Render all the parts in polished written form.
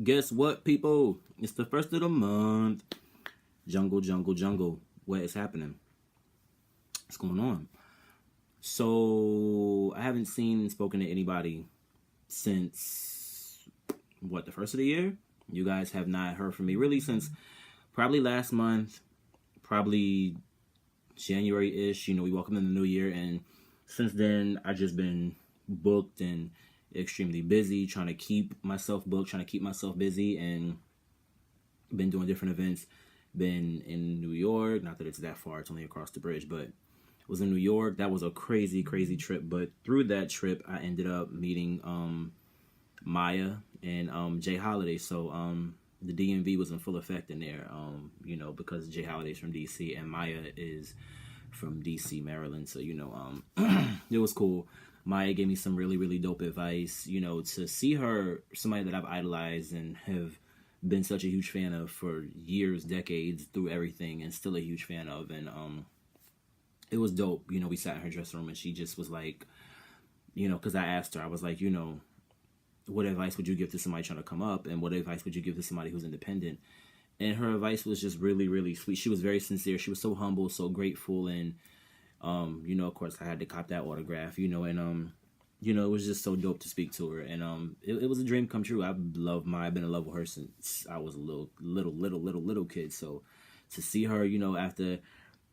Guess what, people? It's the first of the month. Jungle, jungle, jungle. What is happening? What's going on? So, I haven't seen and spoken to anybody since, the first of the year? You guys have not heard from me really since probably last month, probably January-ish. We welcome in the new year, and since then, I've just been booked and extremely busy, trying to keep myself booked, trying to keep myself busy, and been doing different events. Been in New York, not that it's that far, it's only across the bridge, but was in New York. That was a crazy trip, but through that trip, I ended up meeting Maya and Jay Holiday. So the DMV was in full effect in there, because Jay Holiday's from DC and Maya is from DC, Maryland. So, it was cool. Maya gave me some really dope advice, to see her, somebody that I've idolized and have been such a huge fan of for years, decades, through everything, and still a huge fan of. And it was dope. We sat in her dressing room and she just was like, because I asked her, I was like, what advice would you give to somebody trying to come up, and what advice would you give to somebody who's independent? And her advice was just really sweet. She was very sincere. She was so humble, so grateful, and of course I had to cop that autograph, and it was just so dope to speak to her. And it was a dream come true. I've been in love with her since I was a little kid. So to see her, after,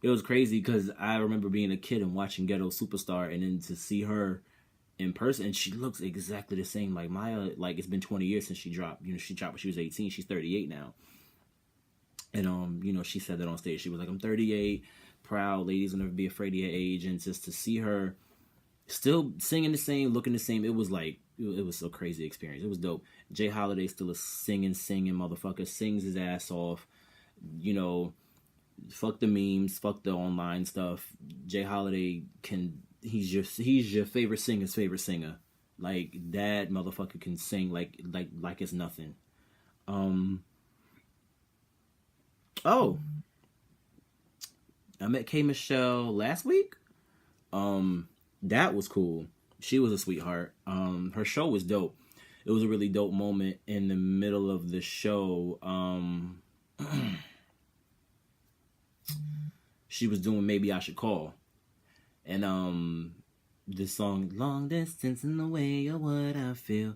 it was crazy because I remember being a kid and watching Ghetto Superstar, and then to see her in person, and she looks exactly the same. Like Maya, like it's been 20 years since she dropped. She dropped when she was 18. She's 38 now. And she said that on stage. She was like, I'm 38, proud, ladies will never be afraid of your age. And just to see her still singing the same, looking the same, it was like, it was a crazy experience. It was dope. Jay Holiday still a singing motherfucker, sings his ass off. Fuck the memes, fuck the online stuff. Jay Holiday he's your favorite singer's favorite singer. Like, that motherfucker can sing like it's nothing. Oh, I met K Michelle last week. That was cool. She was a sweetheart. Her show was dope. It was a really dope moment in the middle of the show. She was doing Maybe I Should Call. And the song Long Distance in the Way of What I Feel.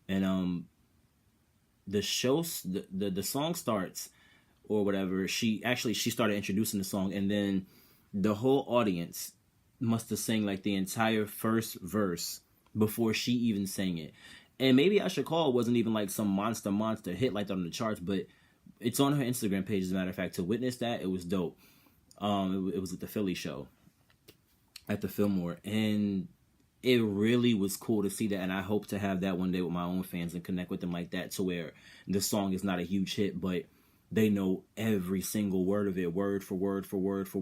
And the show, the song starts or whatever. She started introducing the song, and then the whole audience must have sang like the entire first verse before she even sang it. And Maybe I Should Call wasn't even like some monster hit like that on the charts, but it's on her Instagram page, as a matter of fact. To witness that, it was dope. It was at the Philly show at the Fillmore, and it really was cool to see that. And I hope to have that one day with my own fans and connect with them like that, to where the song is not a huge hit, but they know every single word of it, word for word, to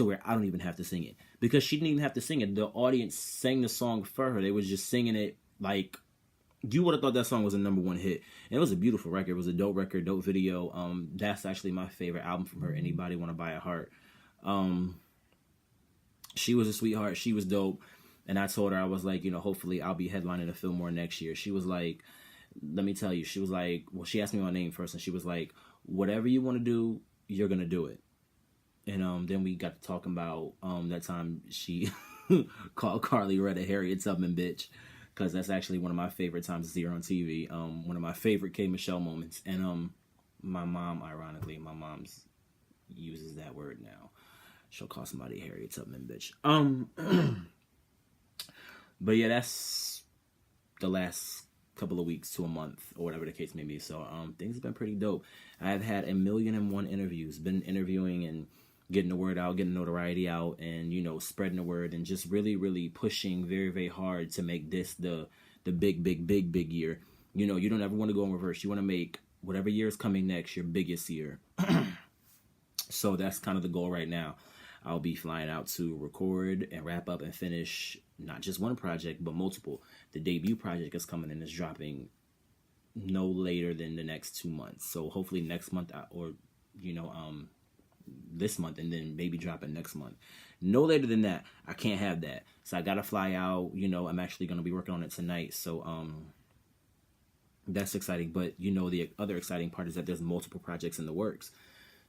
where I don't even have to sing it, because she didn't even have to sing it. The audience sang the song for her. They was just singing it. Like, you would have thought that song was a #1 hit. And it was a beautiful record. It was a dope record, dope video. That's actually my favorite album from her. Anybody Want to Buy a Heart? She was a sweetheart. She was dope. And I told her, I was like, hopefully I'll be headlining the Fillmore next year. She was like, let me tell you, she was like, well, she asked me my name first, and she was like, whatever you want to do, you're going to do it. And then we got to talking about that time she called Carly Red a Harriet Tubman bitch, because that's actually one of my favorite times to see her on TV. One of my favorite K Michelle moments. And my mom, ironically, uses that word now. She'll call somebody a Harriet Tubman bitch. But yeah, that's the last couple of weeks to a month, or whatever the case may be. So things have been pretty dope. I've had 1,000,001 interviews, been interviewing and getting the word out, getting notoriety out, and spreading the word, and just really pushing very hard to make this the big year. You don't ever want to go in reverse. You want to make whatever year is coming next your biggest year. So that's kind of the goal right now. I'll be flying out to record and wrap up and finish not just one project, but multiple. The debut project is coming and is dropping no later than the next 2 months. So hopefully next month, or this month, and then maybe dropping next month. No later than that. I can't have that. So I gotta fly out. I'm actually gonna be working on it tonight. So That's exciting. But you know, the other exciting part is that there's multiple projects in the works.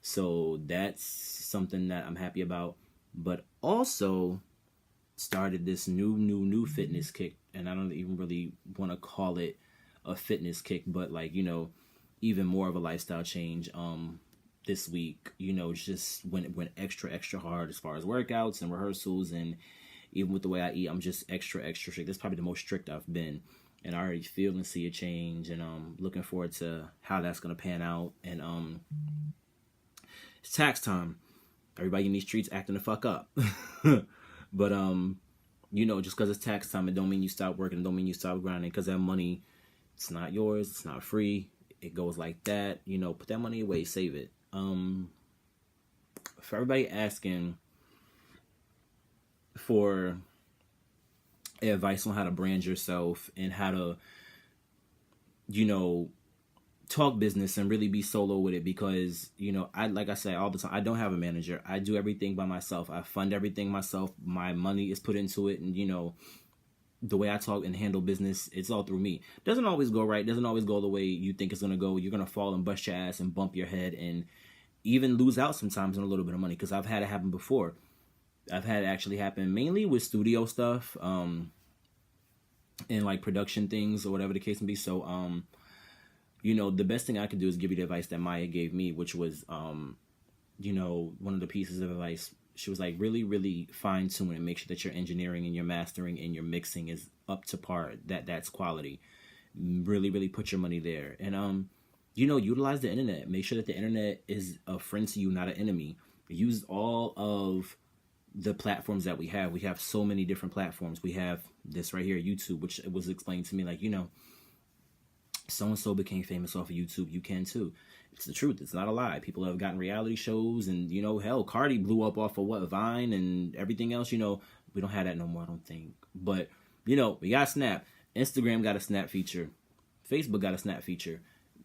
So that's something that I'm happy about. But also started this new fitness kick, and I don't even really want to call it a fitness kick, but like, you know, even more of a lifestyle change. This week, you know, just went extra hard as far as workouts and rehearsals, and even with the way I eat, I'm just extra strict. That's probably the most strict I've been, and I already feel and see a change, and looking forward to how that's gonna pan out. And it's tax time. Everybody in these streets acting the fuck up. But you know, just because it's tax time, it don't mean you stop working. It don't mean you stop grinding. Because that money, it's not yours. It's not free. It goes like that. You know, put that money away. Save it. For everybody asking for advice on how to brand yourself and how to, you know, talk business and really be solo with it, because, you know, like I say all the time, I don't have a manager. I do everything by myself. I fund everything myself. My money is put into it, and, you know, the way I talk and handle business, it's all through me. Doesn't always go right. Doesn't always go the way you think it's gonna go. You're gonna fall and bust your ass and bump your head and even lose out sometimes on a little bit of money, because I've had it happen before. I've had it actually happen mainly with studio stuff, and like production things or whatever the case may be. So, you know, the best thing I could do is give you the advice that Maya gave me, which was, you know, one of the pieces of advice. She was like, really fine tune and make sure that your engineering and your mastering and your mixing is up to par. That's quality. Really put your money there. And, you know, utilize the internet. Make sure that the internet is a friend to you, not an enemy. Use all of the platforms that we have. We have so many different platforms. We have this right here, YouTube, which was explained to me like, you know, so-and-so became famous off of YouTube. You can too. It's the truth. It's not a lie. People have gotten reality shows, and, you know, hell, Cardi blew up off of Vine and everything else. You know, we don't have that no more, I don't think. But, you know, we got Snap. Instagram got a Snap feature. Facebook got a Snap feature.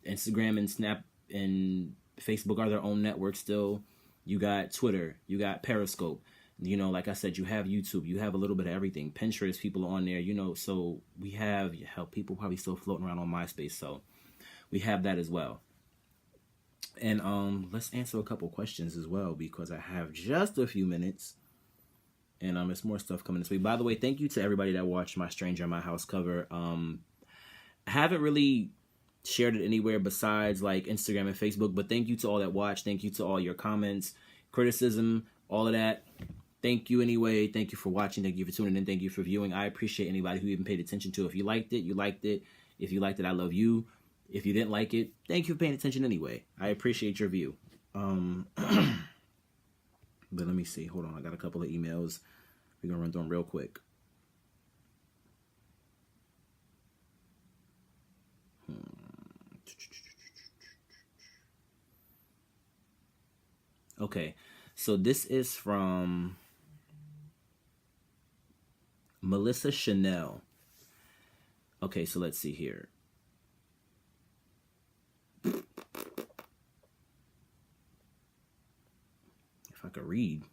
Instagram and Snap and Facebook are their own network still. You got Twitter. You got Periscope. You know, like I said, you have YouTube. You have a little bit of everything. Pinterest, people are on there, you know. So we have, hell, people probably still floating around on MySpace. So we have that as well. And let's answer a couple questions as well, because I have just a few minutes. And there's more stuff coming this week. By the way, thank you to everybody that watched my Stranger in My House cover. I haven't really shared it anywhere besides like Instagram and Facebook, but thank you to all that watched. Thank you to all your comments, criticism, all of that. Thank you anyway. Thank you for watching. Thank you for tuning in. Thank you for viewing. I appreciate anybody who even paid attention to it. If you liked it, you liked it. If you liked it, I love you. If you didn't like it, thank you for paying attention anyway. I appreciate your view. But let me see. Hold on. I got a couple of emails. We're going to run through them real quick. Okay. So this is from Melissa Chanel. Okay, so let's see here. If I could read.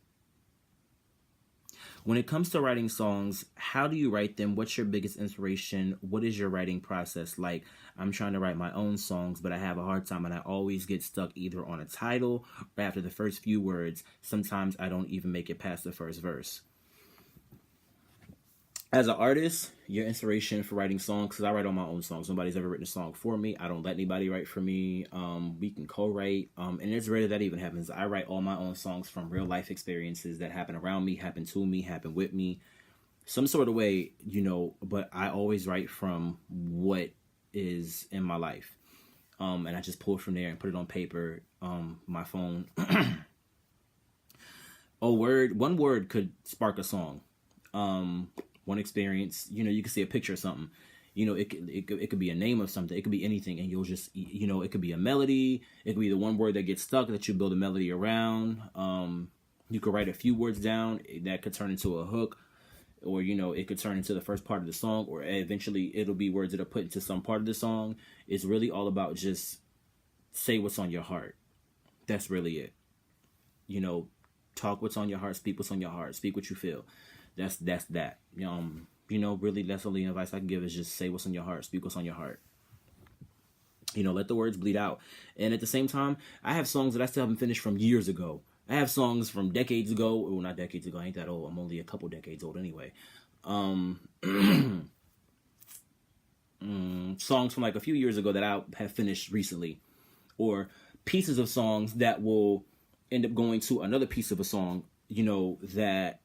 When it comes to writing songs, how do you write them? What's your biggest inspiration? What is your writing process like? I'm trying to write my own songs, but I have a hard time, and I always get stuck either on a title or after the first few words. Sometimes I don't even make it past the first verse. As an artist, your inspiration for writing songs, because I write all my own songs. Nobody's ever written a song for me. I don't let anybody write for me. We can co-write. And it's rare that even happens. I write all my own songs from real life experiences that happen around me, happen to me, happen with me. Some sort of way, you know, but I always write from what is in my life. And I just pull it from there and put it on paper, my phone. One word could spark a song. One experience, you know, you can see a picture of something, you know, it could be a name of something, it could be anything, and you'll just, you know, it could be a melody, it could be the one word that gets stuck that you build a melody around. You could write a few words down that could turn into a hook, or, you know, it could turn into the first part of the song, or eventually it'll be words that are put into some part of the song. It's really all about just say what's on your heart. That's really it. You know, talk what's on your heart, speak what's on your heart, speak what you feel. That's that. You know, really, that's the only advice I can give is just say what's on your heart, speak what's on your heart. Let the words bleed out. And at the same time, I have songs that I still haven't finished from years ago. I have songs from decades ago. Well, not decades ago. I ain't that old. I'm only a couple decades old anyway. Songs from like a few years ago that I have finished recently, or pieces of songs that will end up going to another piece of a song, that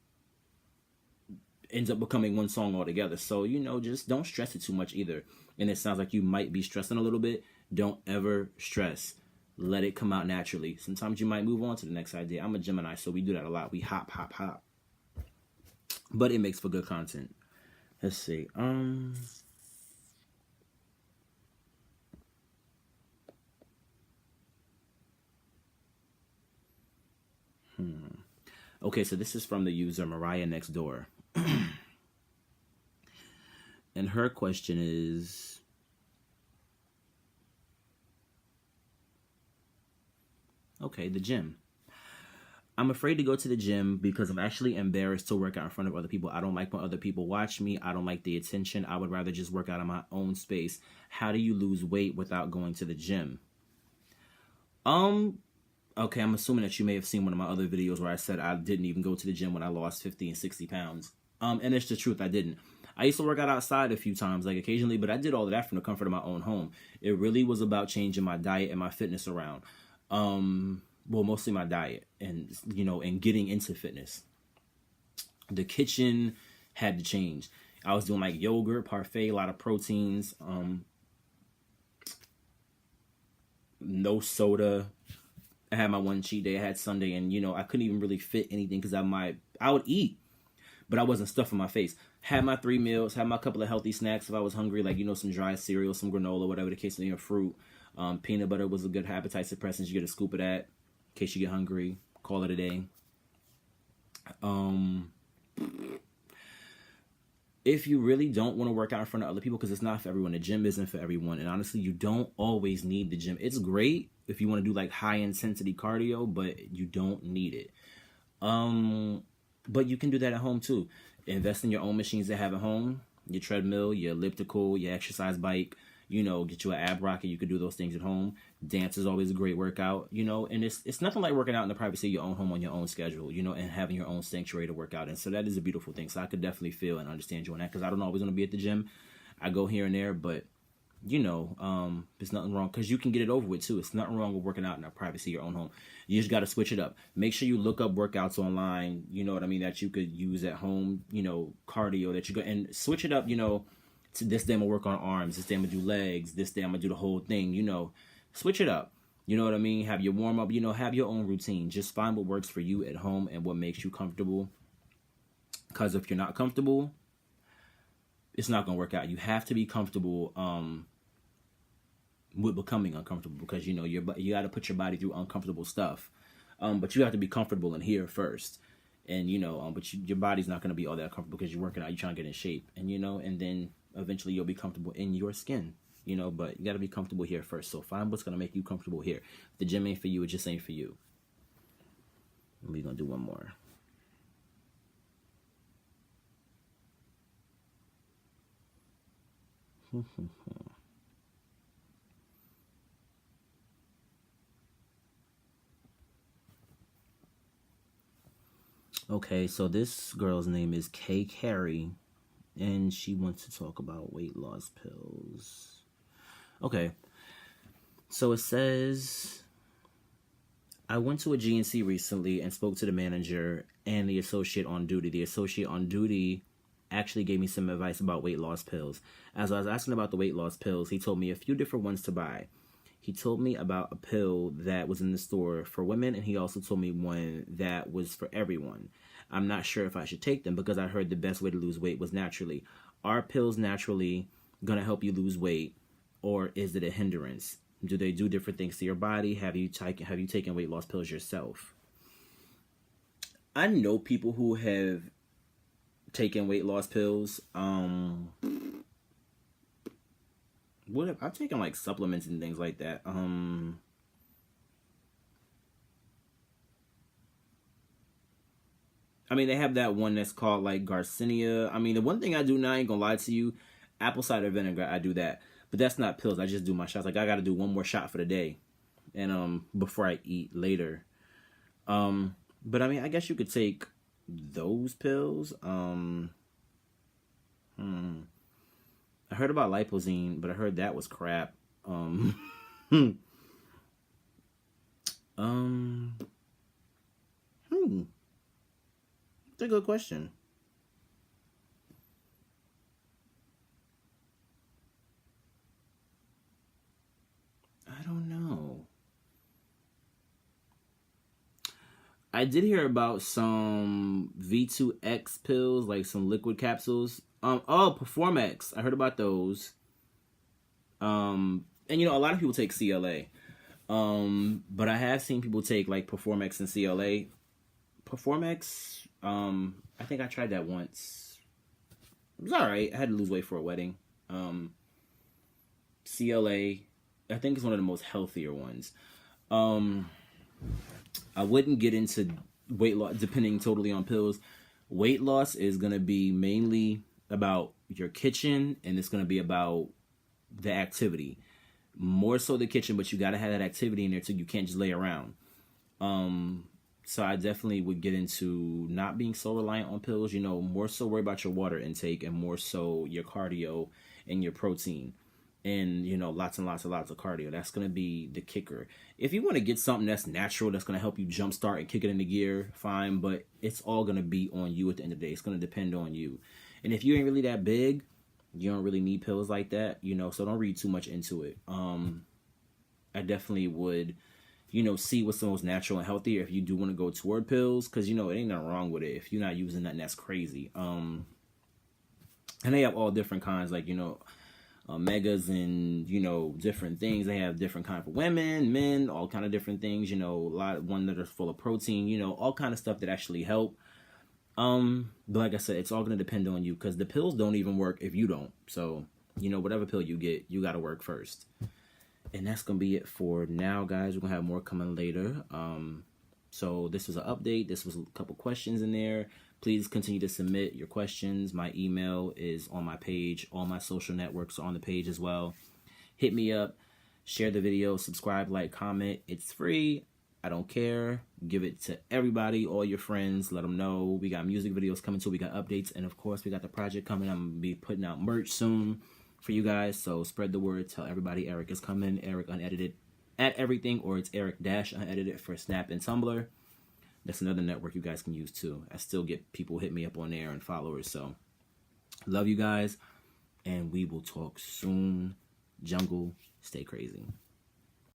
ends up becoming one song altogether. So, just don't stress it too much either. And it sounds like you might be stressing a little bit. Don't ever stress. Let it come out naturally. Sometimes you might move on to the next idea. I'm a Gemini, so we do that a lot. We hop, hop, hop. But it makes for good content. Let's see. Okay, so this is from the user Mariah Next Door. And her question is, okay, the gym. I'm afraid to go to the gym because I'm actually embarrassed to work out in front of other people. I don't like when other people watch me. I don't like the attention. I would rather just work out in my own space. How do you lose weight without going to the gym? Okay, I'm assuming that you may have seen one of my other videos where I said I didn't even go to the gym when I lost 50 and 60 pounds. And it's the truth, I didn't. I used to work out outside a few times, like occasionally, but I did all of that from the comfort of my own home. It really was about changing my diet and my fitness around. Well, mostly my diet and, and getting into fitness. The kitchen had to change. I was doing like yogurt, parfait, a lot of proteins, no soda. I had my one cheat day. I had Sunday, and I couldn't even really fit anything because I would eat, but I wasn't stuffing my face. Had my 3 meals, had my couple of healthy snacks if I was hungry, like some dry cereal, some granola, whatever the case may be, fruit. Peanut butter was a good appetite suppressant. You get a scoop of that in case you get hungry. Call it a day. If you really don't want to work out in front of other people, because it's not for everyone, the gym isn't for everyone, and honestly, you don't always need the gym. It's great if you want to do like high intensity cardio, but you don't need it. But you can do that at home too. Invest in your own machines that have at home, your treadmill, your elliptical, your exercise bike. Get you an ab rocket. You could do those things at home. Dance is always a great workout, and it's nothing like working out in the privacy of your own home on your own schedule, and having your own sanctuary to work out. And so that is a beautiful thing. So I could definitely feel and understand you on that, because I don't always want to be at the gym. I go here and there, but there's nothing wrong, because you can get it over with too. It's nothing wrong with working out in the privacy of your own home. You just got to switch it up. Make sure you look up workouts online, that you could use at home, cardio that you go, and switch it up, to this day I'm gonna work on arms, this day I'm gonna do legs, this day I'm gonna do the whole thing, switch it up. You know what I mean? Have your warm up, have your own routine. Just find what works for you at home and what makes you comfortable. Because if you're not comfortable, it's not gonna work out. You have to be comfortable with becoming uncomfortable, because you got to put your body through uncomfortable stuff. But you have to be comfortable in here first. And but your body's not gonna be all that comfortable because you're working out, you're trying to get in shape, and and then eventually you'll be comfortable in your skin, but you got to be comfortable here first. So find what's going to make you comfortable here. If the gym ain't for you, it just ain't for you. We're going to do one more. Okay, so this girl's name is Kay Carey, and she wants to talk about weight loss pills. Okay, so it says, I went to a GNC recently and spoke to the manager and the associate on duty. The associate on duty actually gave me some advice about weight loss pills. As I was asking about the weight loss pills, he told me a few different ones to buy. He told me about a pill that was in the store for women, and he also told me one that was for everyone. I'm not sure if I should take them because I heard the best way to lose weight was naturally. Are pills naturally going to help you lose weight, or is it a hindrance? Do they do different things to your body? Have you taken weight loss pills yourself? I know people who have taken weight loss pills. I've taken like supplements and things like that. They have that one that's called like Garcinia. The one thing I do now, I ain't gonna lie to you, apple cider vinegar, I do that. But that's not pills. I just do my shots. Like I got to do one more shot for the day, and before I eat later. But I mean, I guess you could take those pills. I heard about Lipozene, but I heard that was crap. That's a good question. I don't know. I did hear about some V2X pills, like some liquid capsules. Performex. I heard about those. And you know, a lot of people take CLA. But I have seen people take like Performex and CLA. Performex, I think I tried that once. It was alright. I had to lose weight for a wedding. CLA, I think it's one of the most healthier ones. I wouldn't get into weight loss depending totally on pills. Weight loss is going to be mainly about your kitchen, and it's going to be about the activity. More so the kitchen, but you got to have that activity in there too. You can't just lay around. So I definitely would get into not being so reliant on pills, you know, more so worry about your water intake and more so your cardio and your protein. And, you know, lots and lots of cardio. That's going to be the kicker. If you want to get something that's natural, that's going to help you jumpstart and kick it into gear, fine. But it's all going to be on you at the end of the day. It's going to depend on you. And if you ain't really that big, you don't really need pills like that, you know, so don't read too much into it. I definitely would, you know, see what's the most natural and healthier if you do want to go toward pills, because, you know, it ain't nothing wrong with it. If you're not using nothing that's crazy. And they have all different kinds, like, you know, omegas and, you know, different things. They have different kind for women, men, all kind of different things, you know, one that are full of protein, you know, all kind of stuff that actually help. But like I said, it's all going to depend on you, because the pills don't even work if you don't. So, you know, whatever pill you get, you got to work first. And that's going to be it for now, guys. We're going to have more coming later. So this was an update. This was a couple questions in there. Please continue to submit your questions. My email is on my page. All my social networks are on the page as well. Hit me up. Share the video. Subscribe, like, comment. It's free. I don't care. Give it to everybody, all your friends. Let them know. We got music videos coming too. We got updates. And, of course, we got the project coming. I'm going to be putting out merch soon for you guys. So spread the word. Tell everybody Eric is coming. Eric Unedited at everything. Or it's Eric-Unedited for Snap and Tumblr. That's another network you guys can use too. I still get people hit me up on there and followers. So love you guys. And we will talk soon. Jungle, stay crazy.